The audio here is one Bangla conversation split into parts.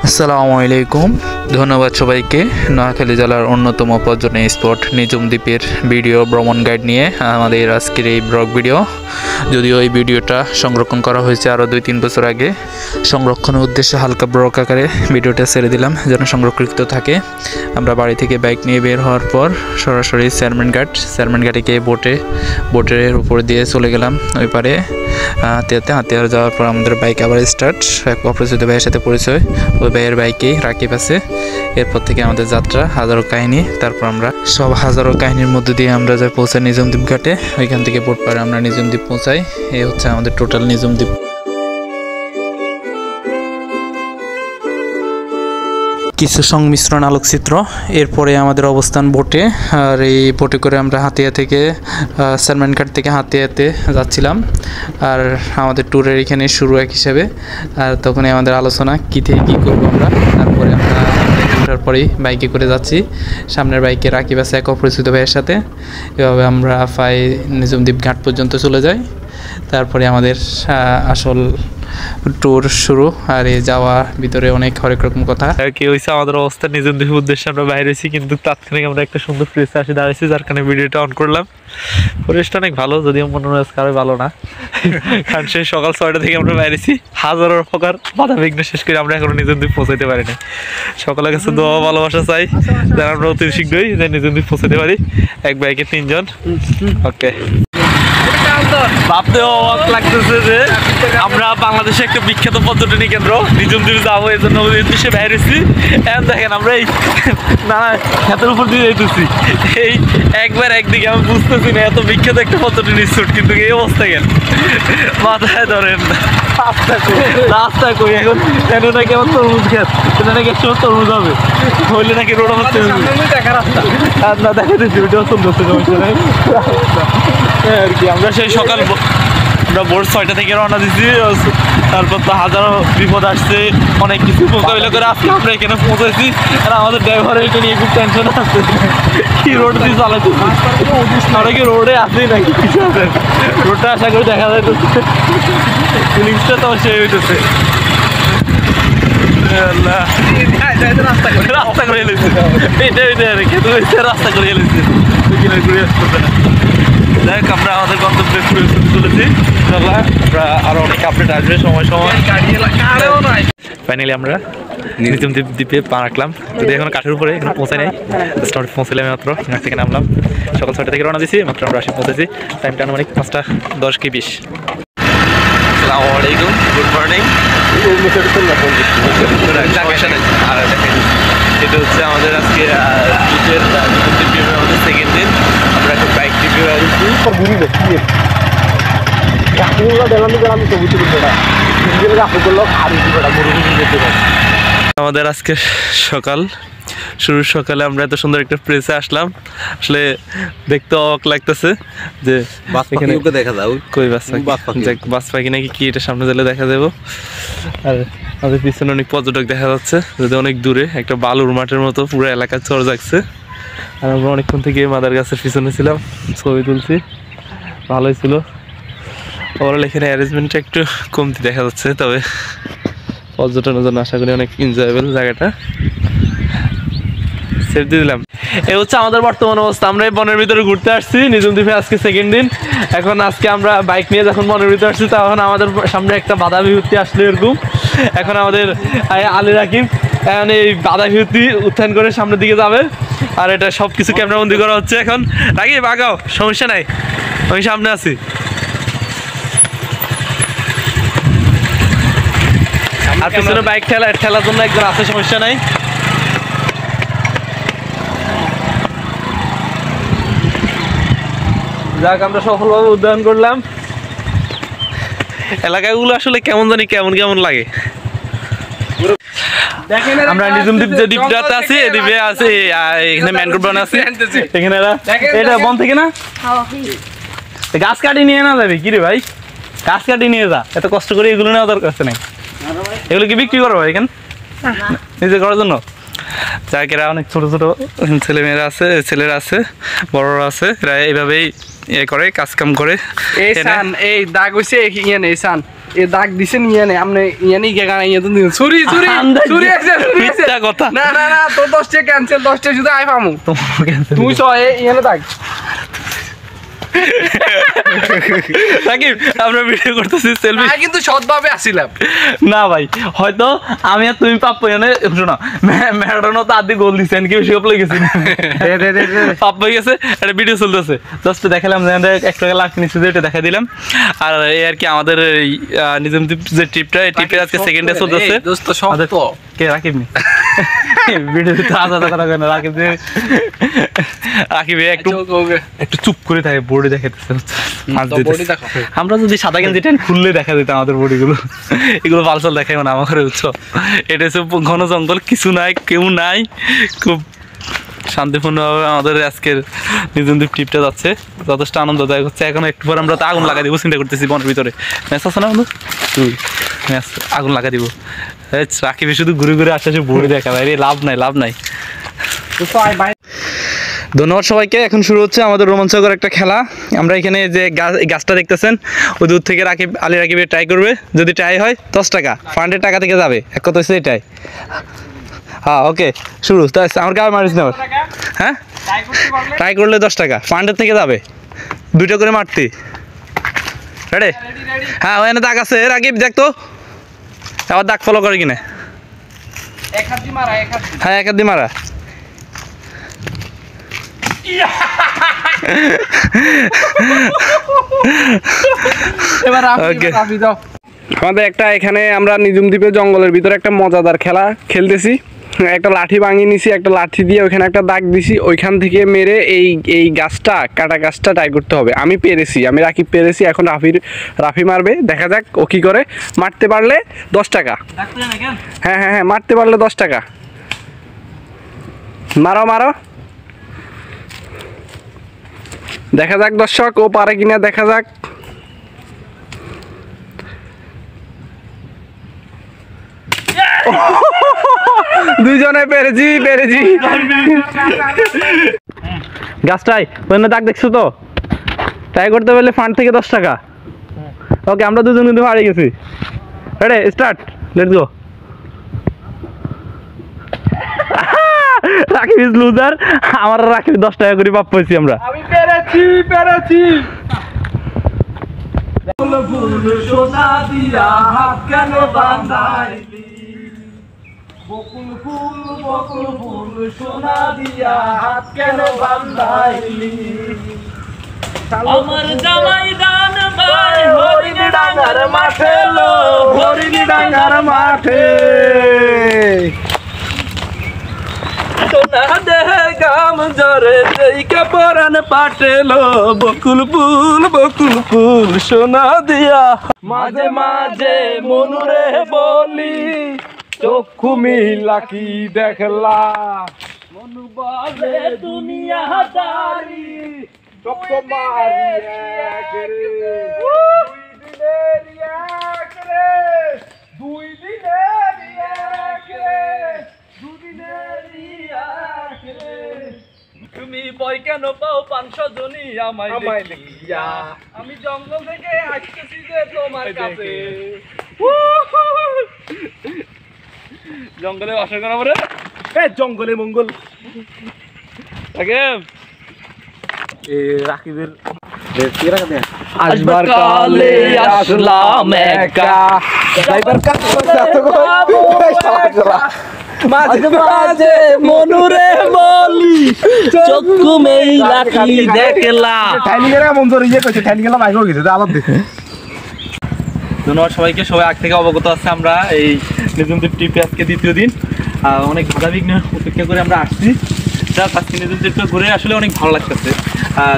আসসালামু আলাইকুম। ধন্যবাদ সবাইকে। নোয়াখালী জেলার অন্যতম পর্যটন স্পট নিজুম দ্বীপের ভিডিও ভ্রমণ গাইড নিয়ে আমাদের আজকের এই ব্লগ ভিডিও। যদিও এই ভিডিওটা সংরক্ষণ করা হয়েছে আরও 2-3 বছর আগে, সংরক্ষণের উদ্দেশ্যে হালকা ব্লগ আকারে ভিডিওটা ছেড়ে দিলাম যেন সংরক্ষিত থাকে। আমরা বাড়ি থেকে বাইক নিয়ে বের হওয়ার পর সরাসরি চেয়ারম্যান ঘাটে গিয়ে বোটের উপর দিয়ে চলে গেলাম ওই পারে। হাতে যাওয়ার পর আমাদের বাইক আবার স্টার্ট। এক অপরিচিত ভাইয়ের সাথে পরিচয়, ওই ভাইয়ের বাইকেই রাকিব আছে। এরপর থেকে আমাদের যাত্রা হাজারো কাহিনী। তারপর আমরা সব হাজারো কাহিনীর মধ্যে দিয়ে আমরা যাই পৌঁছাই নিজুম দ্বীপ ঘাটে। ওইখান থেকে বোট পারে আমরা নিজুম দ্বীপ পৌঁছাই। এই হচ্ছে আমাদের টোটাল নিজুম দ্বীপ। কিছু সংমিশ্রণ আলোকচিত্র। এরপরে আমাদের অবস্থান বোটে। আর এই বোটে করে আমরা হাতিয়া থেকে চেয়ারম্যান ঘাট থেকে হাতিয়াতে যাচ্ছিলাম। আর আমাদের ট্যুরের এখানে শুরু এক হিসাবে। আর তখনই আমাদের আলোচনা কী থেকে কী করবো আমরা। তারপরে আমরা ওঠার পরেই বাইকে করে যাচ্ছি। সামনের বাইকে রাকিব আছে এক অপরিচিত ভাইয়ের সাথে। এভাবে আমরা নিজুম দ্বীপ ঘাট পর্যন্ত চলে যাই। তারপরে আমাদের আসল ট্যুর শুরু। আর এই যাওয়া ভিতরে অনেক হরেক রকম কথা আর কি হয়েছে। আমাদের অবস্থা নিজুম দ্বীপের উদ্দেশ্যে আমরা বাইরে হয়েছি, কিন্তু তাৎক্ষণিক আমরা একটা সুন্দর প্লেসে আসি দাঁড়িয়েছি, যার কারণে ভিডিওটা অন করলাম। পরিবেশটা অনেক ভালো, যদিও মনে হয় কারো ভালো না, কারণ সেই সকাল 6টা থেকে আমরা বাইরেছি। হাজারো প্রকার বাধা বিঘ্ন শেষ করে আমরা এখনো নিজুম দ্বীপ পৌঁছাতে পারিনি। সকলের কাছে দোয়া ভালোবাসা চাই যেন আমরা অতি শীঘ্রই নিজুম দ্বীপ পৌঁছাতে পারি। এক বাইকে 3 জন। ওকে, ভাবতেও অবাক লাগতেছে যে আমরা বাংলাদেশে একটা বিখ্যাত পর্যটনী কেন্দ্র নিজুম দ্বীপ যাবো, এই জন্য উদ্দেশ্যে বাইরেছি। এখন দেখেন আমরা এই নানা ক্ষেতের উপর দিয়ে যেতেছি। এই একবার একদিকে আমি বুঝতেছি না এত বিখ্যাত একটা পর্যটনী স্পট, কিন্তু এই অবস্থা কেন মাথায় ধরেন। রাস্তা কই এখন কেন নাকি আমার তরমুজ খেত, এটা নাকি একসময় তরমুজ হবে, হইলে নাকি রোড হচ্ছে দেখা রাস্তা না দেখা দিচ্ছি। ওইটাও চলতেছে আর কি। আমরা সেই সকাল আমরা ভোর 6টা থেকে রওনা দিচ্ছি। তারপর তো হাজারো বিপদ আসছে, অনেক কিছু মোকাবিলা করে আসলে আমরা এখানে পৌঁছেছি। আর আমাদের ড্রাইভারের এটা নিয়ে খুব টেনশন আসছে, কি রোড দিয়ে চালাচ্ছি, আমরা কি রোডে আসি নাকি কিছু আছে। রোডটা আশা করে দেখা যায় তো ফিলিংসটা তো সে হইতেছে। রাস্তা করে এলেছে এটা রাস্তা করে এলেছে ঘুরে আসতে না। যাই হোক, আমরা আমাদের গন্তব্যে চলেছি। আমরা আরো অনেক আপডেট আসবে সময়। ফাইনালি আমরা নিজুম দ্বীপে পা রাখলাম। যদি এখন কাঠের উপরে এখানে পৌঁছাই নাই, পৌঁছালাম মাত্র। এখান থেকে নামলাম, সকাল 6টা থেকে রওনা দিয়েছি, মাত্র আমরা পৌঁছেছি। টাইমটা আনুমানিক 5:10 কি 20। আসসালামু আলাইকুম, গুড মর্নিং। এটা হচ্ছে আমাদের আজকে আমাদের সেকেন্ড দিন। আমরা এখন বাইক ট্রিপে আমাদের আজকে শুরুর সকালে আমরা এত সুন্দর একটা প্লেসে আসলাম। আসলে দেখতে অবাক লাগতেছে যে দেখা যাও কই বাস পাখি নাকি কি, এটা সামনে গেলে দেখা যাবো। আর আমাদের পিছনে অনেক পর্যটক দেখা যাচ্ছে, যদি অনেক দূরে একটা বালুর মাঠের মতো পুরো এলাকা চড় যাচ্ছে। আর আমরা অনেকক্ষণ থেকে মাদার গাছের পিছনে ছিলাম, ছবি তুলছি, ভালোই ছিল। ওভারঅল এখানে অ্যারেঞ্জমেন্টটা একটু কমতি দেখা যাচ্ছে, তবে পর্যটনের জন্য আশা করি অনেক এনজয়েবল জায়গাটা। সেভ দিয়ে দিলাম। এই হচ্ছে আমাদের বর্তমান অবস্থা। আমরা এই বনের ভিতরে ঘুরতে আসছি নিজুম দ্বীপে, আজকে সেকেন্ড দিন। আজকে আমরা বাইক নিয়ে যখন বনের ভিতরে আসছি, তখন আমাদের সামনে একটা বাধা বিপত্তি আসলো এরকম। এখন আমাদের আলী রাকিব এখন এই বাধা বিপত্তি উত্থান করে সামনের দিকে যাবে। আর এটা সব কিছু ক্যামেরাবন্দি করা হচ্ছে। এখন রাকিব আগাও, সমস্যা নাই, আমি সামনে আছি। আর পিছনে বাইক ঠেলার জন্য একজন আছে, সমস্যা নাই। যাক, আমরা সফলভাবে উদ্যান করলাম। এলাকাগুলো আসলে কেমন জানি কেমন লাগে। আমরা নিজুম দ্বীপ যে দ্বীপটাতে আছি, এই দ্বীপে আছে এখানে ম্যানগ্রোভ বন আছে। এখানে এটা বন থেকে না গাছ কাটি নিয়ে না যাবে কি রে ভাই, গাছ কাটি নিয়ে যা, এত কষ্ট করে এগুলো নেওয়া দরকার নেই। এগুলো কি বিক্রি করবো এখানে নিজে করার জন্য? যাক, এরা অনেক ছোট ছোট ছেলেমেয়েরা আছে, ছেলেরা আছে, বড়রা আছে, এরা এইভাবেই করে কাজ কাম করে। এই দাগ হইছে এ দাগ দিছে নিয়ে নে আমনে ইয়া নি কে গানা ইয়া তো ছুরি ছুরি ছুরি আছে কথা না না না তো 10 টা ক্যান্সেল 10 টা শুধু আই পামু তুই সহ ইয়া না দাগ রাকিব আমরা ভিডিও করতেছি সেলফি আমি কিন্তু সৎভাবে আসিলাম না ভাই হয়তো আমি আর তুমি পাপ্পু এনে শোনো ম্যারাডোনা তো আদি গোল দিছেন কি বেশি প্লে গেছে পাপ্পু গেছে একটা ভিডিও চলতেছে জাস্ট দেখালাম এক টাকা লাখ নিচে এটা দেখা দিলাম আর এই আর কি আমাদের নিজম যে ট্রিপটা এই ট্রিপের আজকে সেকেন্ড ডে চলতেছে দোস্ত সব তো কে রাকিব নি ভিডিওতে আলাদা কথা কেন রাকিব একটু চুপ করে থাকে বোর্ডে দেখাতেছে আমরা যদি সাদা গেঞ্জি টেন খুললে দেখা যেত আমাদের বডিগুলো এগুলো পালসাল দেখাই না আমার ঘরে উৎস এটা হচ্ছে ঘন জঙ্গল কিছু নাই কেউ নাই খুব শান্তিপূর্ণভাবে আমাদের আজকের নিজনদ্বীপ ট্রিপটা যাচ্ছে যথেষ্ট আনন্দদায়ক হচ্ছে এখন একটু পর আমরা তো আগুন লাগাই দিব চিন্তা করতেছি বনের ভিতরে ম্যাচ আছে না বন্ধু ম্যাচ আগুন লাগাই দিব রাকিবে শুধু ঘুরে ঘুরে আসছে বড়ি দেখা ভাই লাভ নাই ধন্যবাদ সবাইকে এখন শুরু হচ্ছে আমাদের রোমাঞ্চকর একটা খেলা আমরা এখানে যে গাছটা দেখতেছেন ওই দূর থেকে আলী রাকিবে ট্রাই করবে যদি ট্রাই হয় 10 টাকা ফান্ডের টাকা থেকে যাবে এক কথা হচ্ছে এটাই হ্যাঁ ওকে শুরু তাই আমার গায়ে মারিস না হ্যাঁ ট্রাই করলে 10 টাকা ফান্ডের থেকে যাবে 2টা করে মারতি রেডি হ্যাঁ ওখানে দাগ আছে রাকিব দেখ তো আবার দাগ ফলো করে কিনা হ্যাঁ এক হাত দিয়ে মারা আমাদের একটা এখানে আমরা নিজুম দ্বীপে জঙ্গলের ভিতরে একটা মজাদার খেলা খেলতেছি একটা লাঠি ভাঙিয়ে নিছি একটা লাঠি দিয়ে ওইখানে একটা দাগ দিছি ওইখান থেকে মেরে এই গাছটা কাটা গাছটা ট্রাই করতে হবে আমি পেরেছি আমি রাকিব পেরেছি এখন রাফি মারবে দেখা যাক ও কি করে মারতে পারলে 10 টাকা হ্যাঁ হ্যাঁ হ্যাঁ মারতে পারলে 10 টাকা মারো মারো দেখা যাক দর্শক ও পারে কিনা দেখা যাক দুজনে পেরেছি গাছটাই ওখানে দাগ দেখছো তো ট্রাই করতে পারলে ফান্ড থেকে 10 টাকা ওকে আমরা দুজন কিন্তু হারিয়ে গেছি ready start let's go Rakib is loser আমার রাকিব 10 টাকা করে পাপ পাইছি আমরা আমি পেরেছি ফুল সোনা দিয়া হাত কেন বাঁধাইলি বকুল ফুল সোনা দিয়া হাত কেন বাঁধাইলি আমার জামাই দান ভাই হরিণী ডাঙ্গার মাঠে লো হরিণী ডাঙ্গার মাঠে সোনা দেহে গাম জরে যেইকা পরান পাটেলো বকুল ফুল সোনা দিয়া মাঝে মাঝে মনুরে বলি চক্ষু মিলা কি দেখলা মনু বলে দুনিয়া দারি চক্ষ মারি এক রে দুই দিনের এক রে তুমি বই কেন পাও 500 জনই আমায় দেখিয়া আমি জঙ্গল থেকে আসতেছি যে তোমার কাছে জঙ্গলে অসর করা পরে জঙ্গলে মঙ্গল রাকিবের আসবার কালে আসলাম একা ড্রাইভার মাঝে মাঝে মনুরে বলি চক্ষু মেলা কি দেখলা ধন্যবাদ সবাইকে সবাই আগ থেকে অবগত আছে আমরা এই নিজমদ্বীপ ট্রিপে আজকে দ্বিতীয় দিন অনেক বাধা বিঘ্ন উপেক্ষা করে আমরা আসছি আজকে নিজমদ্বীপটা ঘুরে আসলে অনেক ভালো লাগতেছে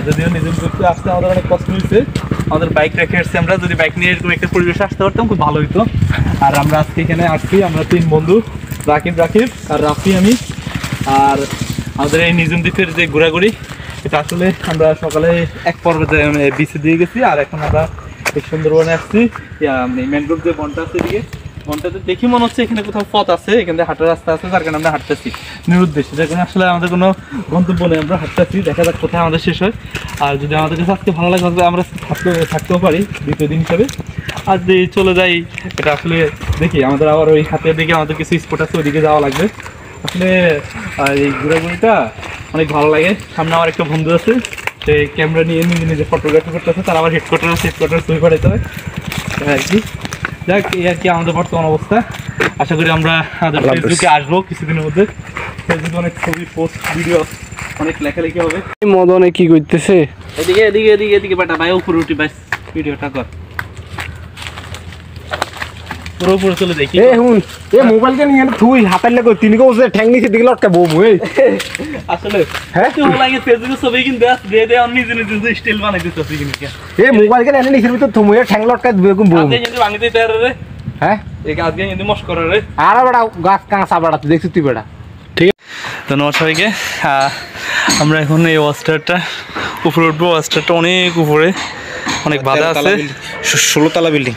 যদিও নিজমদ্বীপে আসতে আমাদের অনেক কষ্ট হয়েছে আমাদের বাইক রেখে আসছি আমরা যদি বাইক নিয়ে এরকম একটা পরিবেশে আসতে পারতাম খুব ভালো হতো আর আমরা আজকে এখানে আসছি আমরা 3 বন্ধু রাকিব আর রাফি আমি আর আমাদের এই নিজমদ্বীপের যে ঘোরাঘুরি এটা আসলে আমরা সকালে এক পর্বে বিচে দিয়ে গেছি আর এখন আমরা এই সুন্দরবনে আসছি ম্যানগ্রোভ যে বনটা আছে এদিকে ঘন্টাতে দেখি মনে হচ্ছে এখানে কোথাও পথ আছে, এখানে হাঁটার রাস্তা আছে, যার কারণে আমরা হাঁটতেছি নিরুদ্দেশ্যে, যার কারণে আসলে আমাদের কোনো গন্তব্য নেই, আমরা হাঁটতেছি, দেখা যাক কোথায় আমাদের শেষ হয়। আর যদি আমাদের কাছে আজকে ভালো লাগে তাহলে আমরা থাকতেও পারি দ্বিতীয় দিন হিসাবে। আর যদি চলে যাই এটা আসলে দেখি আমাদের আবার ওই হাতের দিকে আমাদের কিছু স্পট আছে, ওইদিকে যাওয়া লাগবে। আসলে এই ঘোরাঘুরিটা অনেক ভালো লাগে। সামনে আমার একটা বন্ধু আছে, সে ক্যামেরা নিয়ে নিজে নিজে ফটোগ্রাফি করতেছে, তার আবার হেডকোয়ার্টার আছে, হেডকোয়ার্টার ছবি পাঠাইতে হয় আর কি। যাক এই আর কি আমাদের বর্তমান অবস্থা। আশা করি আমরা আমাদের ফেসবুকে আসবো কিছুদিনের মধ্যে, ফেসবুকে অনেক ছবি পোস্ট ভিডিও অনেক লেখালেখি হবে। মদনে কি করতেছে? এদিকে এদিকে এদিকে এদিকে বাটা ভাই, উপরে উঠি ভাই, ভিডিওটা কর পুরো উপরে চলে দেখি। এ হুন এ মোবাইল কে নিয়ে তুই হাতার লাগো তিন গো বসে ঠ্যাং নিচে দিকে লটকা বউ এই আসলে হ্যাঁ তুই লাগে ফেসবুকে ছবি কিন্তু দিয়ে দে অন্য নিজে নিজে স্টাইল বানাই দিতেছিস কিন্তু কে এ মোবাইল কে এনে নিচের ভিতর তুমি ঠ্যাং লটকা দিবে কোন বউ আজকে কিন্তু ভাঙি দিতে রে, হ্যাঁ এই আজকে কিন্তু মস্ক করে রে। আর বড় গাছ কাঁচা বড় তুই দেখছিস তুই বড় ধন্যবাদ সবাইকে। আমরা এখন এই ওয়াস্টারটা উপরে উঠবো। ওয়াস্টারটা অনেক উপরে, অনেক বাধা আছে, 16 তলা বিল্ডিং।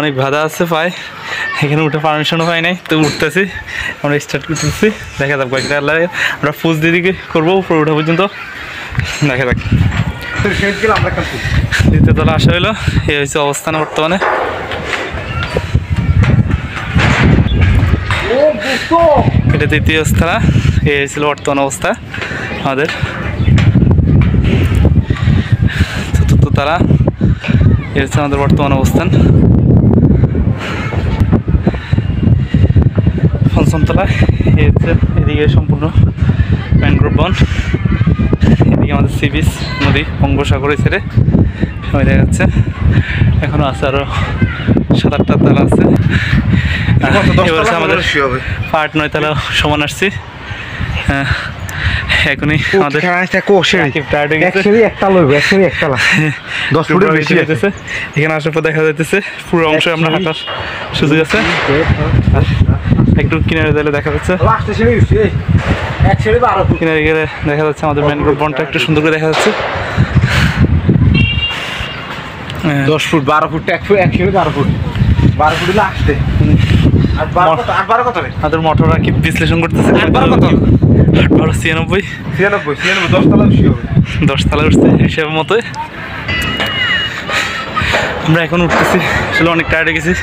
অনেক বাধা আছে পায়, এখানে উঠে পারমিশনও পাই নাই, তো উঠতেছি আমরা, স্টার্ট করতেছি, দেখা যাক কয়েকটা আমরা পোজ দিকে করবো উপরে ওঠা পর্যন্ত, দেখা যাক। দ্বিতীয় তলা আসা হইলো, এই হয়েছে অবস্থান বর্তমানে। এটা দ্বিতীয় স্থলা, এই হয়েছিল বর্তমান অবস্থা আমাদের। চতুর্থ তারা, এই হচ্ছে আমাদের বর্তমান অবস্থান। পঞ্চম তলা, এই হচ্ছে এদিকে সম্পূর্ণ ম্যানগ্রোভ বন, এদিকে আমাদের সি বিচ নদী বঙ্গোপসাগর ছেড়ে সময় দেখা যাচ্ছে। এখনো আছে আরো 7-8টা তালা আছে। এবার আমাদের পার্ট 9 তলা সমান আসছি। এখনই আমাদের এখানে আসার পর দেখা যাইতেছে পুরো অংশ আমরা হাঁটার সুযোগ আছে। একটু কিনারে দিলে দেখা যাচ্ছে, কিনারে গেলে দেখা যাচ্ছে আমাদের ম্যানগ্রোভ বনটা একটু সুন্দর করে দেখা যাচ্ছে। 10 foot 12 foot 1 foot 12 foot 12 foot আসতে আর 12 কত রে আমাদের মোটর আর কি বিশ্লেষণ করতেছে। 12 কত 96 10 তলা বেশি হবে, 10 তলা উঠছে হিসাবের মতোই। আমরা এখন উঠতেছি, আসলে অনেক টায়ার্ড হয়ে গেছি,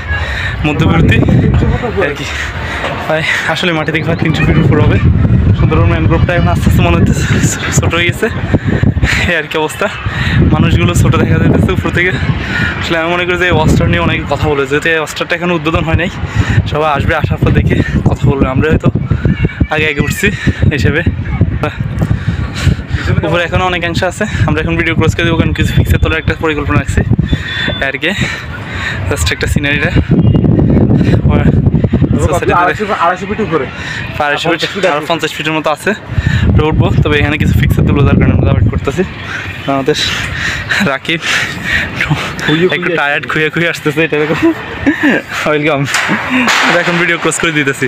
মধ্যবিরতি আর কি। আসলে মাটি থেকে প্রায় 300 ফিট উপর হবে। সুন্দরবন ম্যানগ্রোভটা এখন আস্তে আস্তে মনে হচ্ছে ছোটো হয়ে গেছে, এই আর কি অবস্থা। মানুষগুলো ছোটো দেখা যাচ্ছে উপর থেকে। আসলে আমি মনে করি যে এই অস্টার নিয়ে অনেক কথা বলে, যেহেতু এই অস্টারটা এখন উদ্বোধন হয় নাই, সবাই আসবে, আসার পর দেখে কথা বলবে। আমরা হয়তো আগে আগে উঠছি হিসেবে। উপরে এখনও অনেকাংশ আছে, আমরা এখন ভিডিও ক্রস করে দেবো, কারণ কিছু ফিক্সের তোলার একটা পরিকল্পনা রাখছি আর কি। জাস্ট একটা সিনারিটা 250 ফিট উপরে 50 ফিটের মতো আছে, উঠবো। তবে এখানে কিছু ফিক্সার তুলো, যার কারণে আমরা ওয়েট করতেছি। আমাদের রাকিব একটু টায়ার্ড খুঁয়ে আসতেছে, এটা দেখো ওয়েলকাম। এখন ভিডিও ক্রস করে দিতেছি।